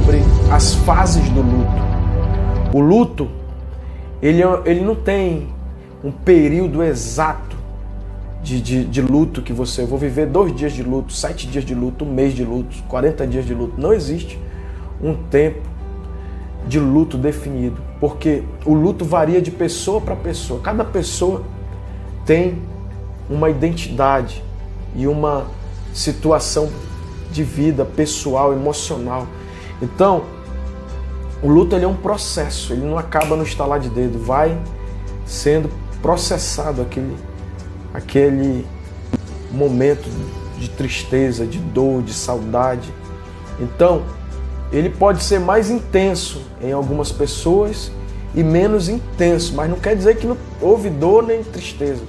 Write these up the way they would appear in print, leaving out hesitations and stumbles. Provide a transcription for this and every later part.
sobre as fases do luto. O luto, ele não tem um período exato de luto que eu vou viver 2 dias de luto, 7 dias de luto, 1 mês de luto, 40 dias de luto. Não existe um tempo de luto definido, porque o luto varia de pessoa para pessoa. Cada pessoa tem uma identidade e uma situação de vida pessoal, emocional. Então, o luto ele é um processo, ele não acaba no estalar de dedo, vai sendo processado aquele momento de tristeza, de dor, de saudade. Então, ele pode ser mais intenso em algumas pessoas e menos intenso, mas não quer dizer que não houve dor nem tristeza.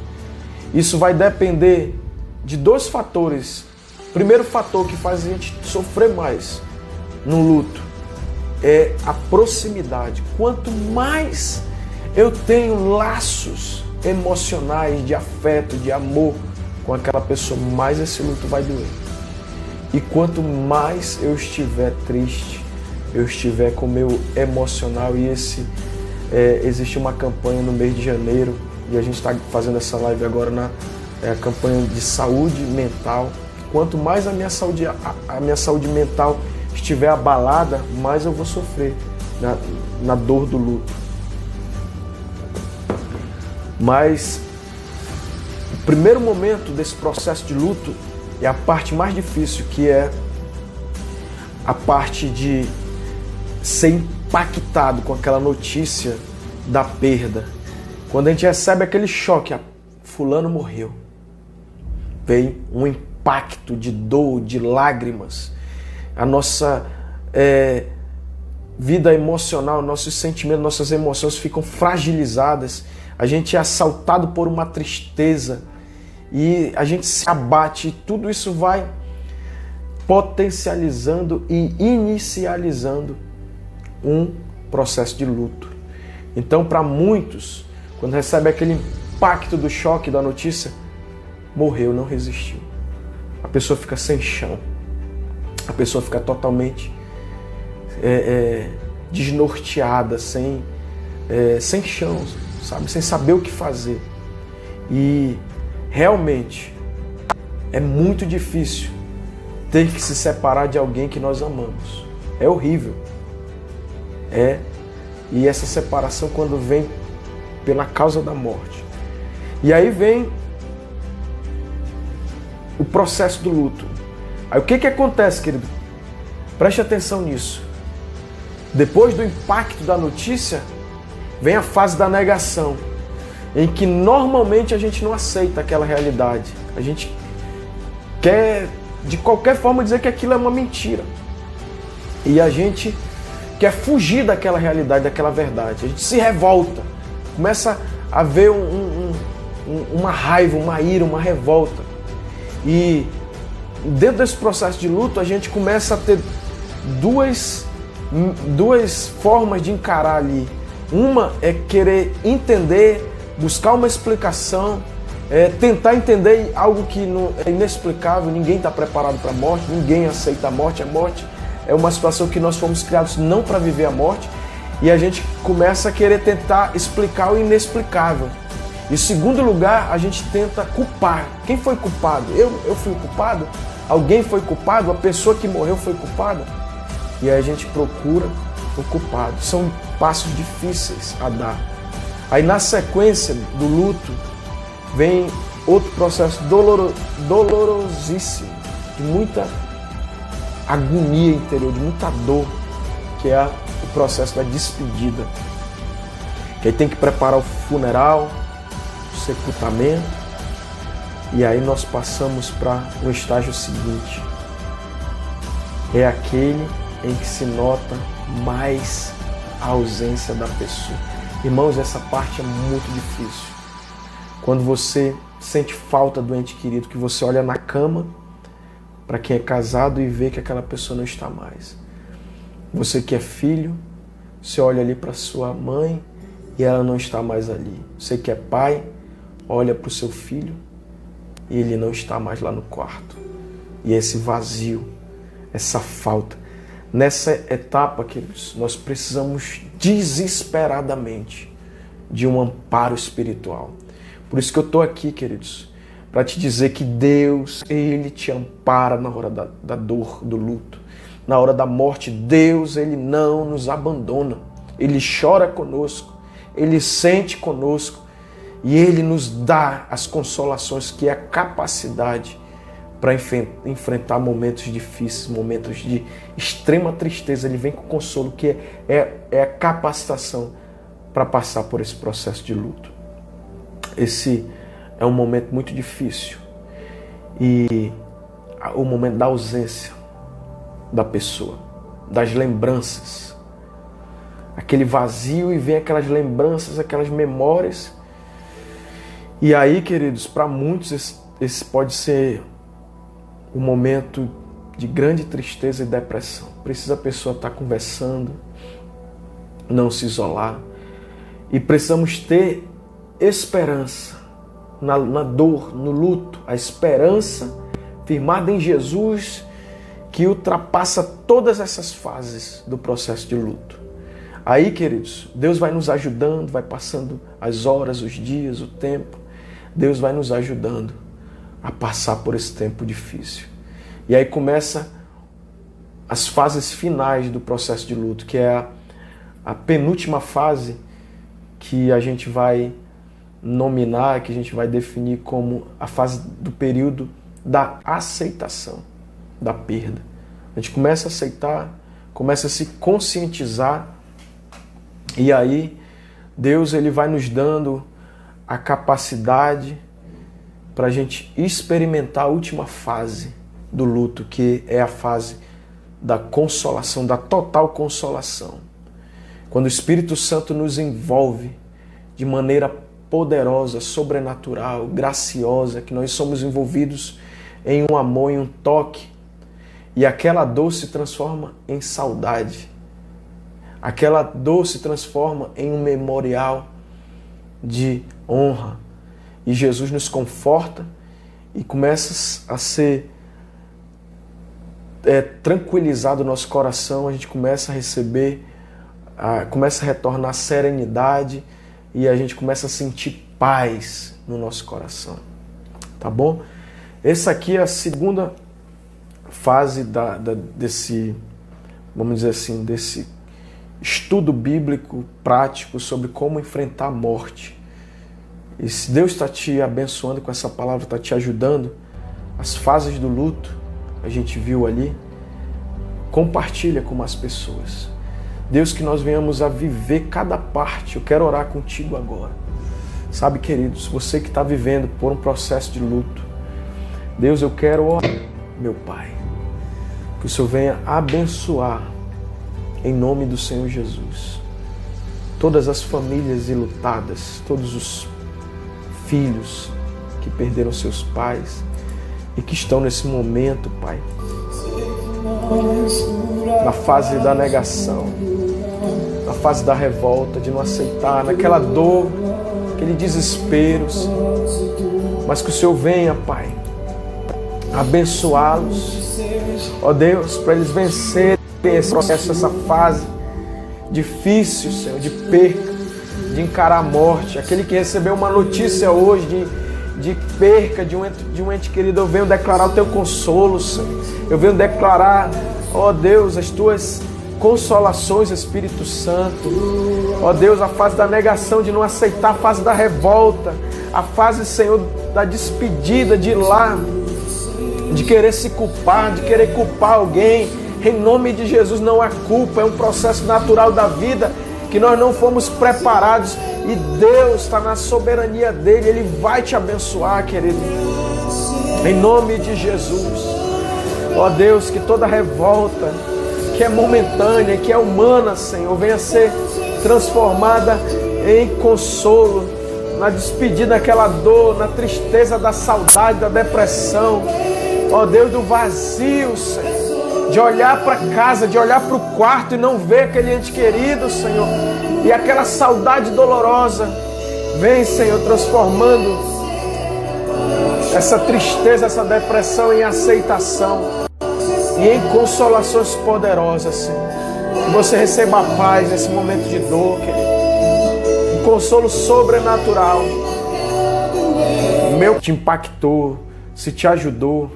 Isso vai depender de 2 fatores. O primeiro fator que faz a gente sofrer mais no luto é a proximidade. Quanto mais eu tenho laços emocionais, de afeto, de amor com aquela pessoa, mais esse luto vai doer. E quanto mais eu estiver triste, eu estiver com o meu emocional, e existe uma campanha no mês de janeiro, e a gente está fazendo essa live agora a campanha de saúde mental. Quanto mais a minha saúde mental estiver abalada, mais eu vou sofrer na dor do luto. Mas o primeiro momento desse processo de luto é a parte mais difícil, que é a parte de ser impactado com aquela notícia da perda. Quando a gente recebe aquele choque, fulano morreu. Vem um impacto de dor, de lágrimas. A nossa vida emocional, nossos sentimentos, nossas emoções ficam fragilizadas. A gente é assaltado por uma tristeza e a gente se abate. E tudo isso vai potencializando e inicializando um processo de luto. Então, para muitos, quando recebe aquele impacto do choque da notícia, morreu, não resistiu. A pessoa fica sem chão. A pessoa fica totalmente desnorteada, sem chão, sabe? Sem saber o que fazer. E realmente é muito difícil ter que se separar de alguém que nós amamos. É horrível. E essa separação, quando vem pela causa da morte. E aí vem o processo do luto. Aí o que acontece, querido? Preste atenção nisso. Depois do impacto da notícia, vem a fase da negação, em que normalmente a gente não aceita aquela realidade. A gente quer, de qualquer forma, dizer que aquilo é uma mentira. E a gente quer fugir daquela realidade, daquela verdade. A gente se revolta. Começa a haver uma raiva, uma ira, uma revolta. E dentro desse processo de luto, a gente começa a ter duas formas de encarar ali. Uma é querer entender, buscar uma explicação, tentar entender algo que é inexplicável. Ninguém está preparado para a morte, ninguém aceita a morte. A morte é uma situação que nós fomos criados não para viver a morte, e a gente começa a querer tentar explicar o inexplicável. Em segundo lugar, a gente tenta culpar. Quem foi culpado? Eu fui culpado? Alguém foi culpado? A pessoa que morreu foi culpada? E aí a gente procura o culpado. São passos difíceis a dar. Aí na sequência do luto, vem outro processo dolorosíssimo, de muita agonia interior, de muita dor, que é o processo da despedida. Que aí tem que preparar o funeral, o sepultamento, e aí nós passamos para o estágio seguinte. É aquele em que se nota mais a ausência da pessoa. Irmãos, essa parte é muito difícil. Quando você sente falta do ente querido, que você olha na cama para quem é casado e vê que aquela pessoa não está mais. Você que é filho, você olha ali para sua mãe e ela não está mais ali. Você que é pai, olha para o seu filho e ele não está mais lá no quarto. E esse vazio, essa falta. Nessa etapa, queridos, nós precisamos desesperadamente de um amparo espiritual. Por isso que eu estou aqui, queridos, para te dizer que Deus, Ele te ampara na hora da dor, do luto. Na hora da morte, Deus, Ele não nos abandona. Ele chora conosco, Ele sente conosco e Ele nos dá as consolações, que é a capacidade para enfrentar momentos difíceis, momentos de extrema tristeza. Ele vem com consolo, que é a capacitação para passar por esse processo de luto. Esse é um momento muito difícil e o momento da ausência da pessoa, das lembranças, aquele vazio, e vem aquelas lembranças, aquelas memórias. E aí, queridos, para muitos esse pode ser um momento de grande tristeza e depressão. Precisa a pessoa estar conversando, não se isolar, e precisamos ter esperança na dor, no luto, a esperança firmada em Jesus, que ultrapassa todas essas fases do processo de luto. Aí, queridos, Deus vai nos ajudando, vai passando as horas, os dias, o tempo. Deus vai nos ajudando a passar por esse tempo difícil. E aí começa as fases finais do processo de luto, que é a penúltima fase, que a gente vai nominar, que a gente vai definir como a fase do período da aceitação da perda. A gente começa a aceitar, começa a se conscientizar, e aí Deus, Ele vai nos dando a capacidade para a gente experimentar a última fase do luto, que é a fase da consolação, da total consolação. Quando o Espírito Santo nos envolve de maneira poderosa, sobrenatural, graciosa, que nós somos envolvidos em um amor, em um toque, e aquela dor se transforma em saudade. Aquela dor se transforma em um memorial de honra. E Jesus nos conforta e começa a ser tranquilizado o nosso coração. A gente começa a receber, começa a retornar serenidade, e a gente começa a sentir paz no nosso coração. Tá bom? Essa aqui é a segunda fase desse, vamos dizer assim, desse estudo bíblico prático sobre como enfrentar a morte. E se Deus está te abençoando com essa palavra, está te ajudando, as fases do luto, a gente viu ali, compartilha com as pessoas. Deus, que nós venhamos a viver cada parte. Eu quero orar contigo agora. Sabe, queridos, você que está vivendo por um processo de luto, Deus, eu quero orar, meu Pai, que o Senhor venha abençoar, em nome do Senhor Jesus, todas as famílias enlutadas, todos os filhos que perderam seus pais e que estão nesse momento, Pai, na fase da negação, na fase da revolta, de não aceitar, naquela dor, aquele desespero, mas que o Senhor venha, Pai, abençoá-los, ó Deus, para eles vencerem esse processo, essa fase difícil, Senhor, de perca, de encarar a morte. Aquele que recebeu uma notícia hoje de perca de um ente querido, eu venho declarar o teu consolo, Senhor. Eu venho declarar, ó Deus, as tuas consolações, Espírito Santo. Ó Deus, a fase da negação, de não aceitar, a fase da revolta, a fase, Senhor, da despedida, de ir lá, de querer se culpar, de querer culpar alguém. Em nome de Jesus, não há culpa, é um processo natural da vida, que nós não fomos preparados, e Deus está na soberania dEle, Ele vai te abençoar, querido, em nome de Jesus. Ó Deus, que toda revolta, que é momentânea, que é humana, Senhor, venha ser transformada em consolo, na despedida daquela dor, na tristeza da saudade, da depressão, ó Deus, do vazio, Senhor, de olhar para casa, de olhar para o quarto e não ver aquele ente querido, Senhor, e aquela saudade dolorosa. Vem, Senhor, transformando essa tristeza, essa depressão em aceitação. e em consolações poderosas, Senhor. Que você receba a paz nesse momento de dor, querido. Um consolo sobrenatural. O meu te impactou, se te ajudou,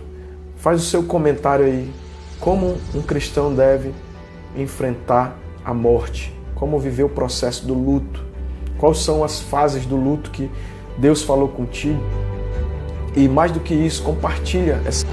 faz o seu comentário aí. Como um cristão deve enfrentar a morte? Como viver o processo do luto? Quais são as fases do luto que Deus falou contigo? E mais do que isso, compartilha essa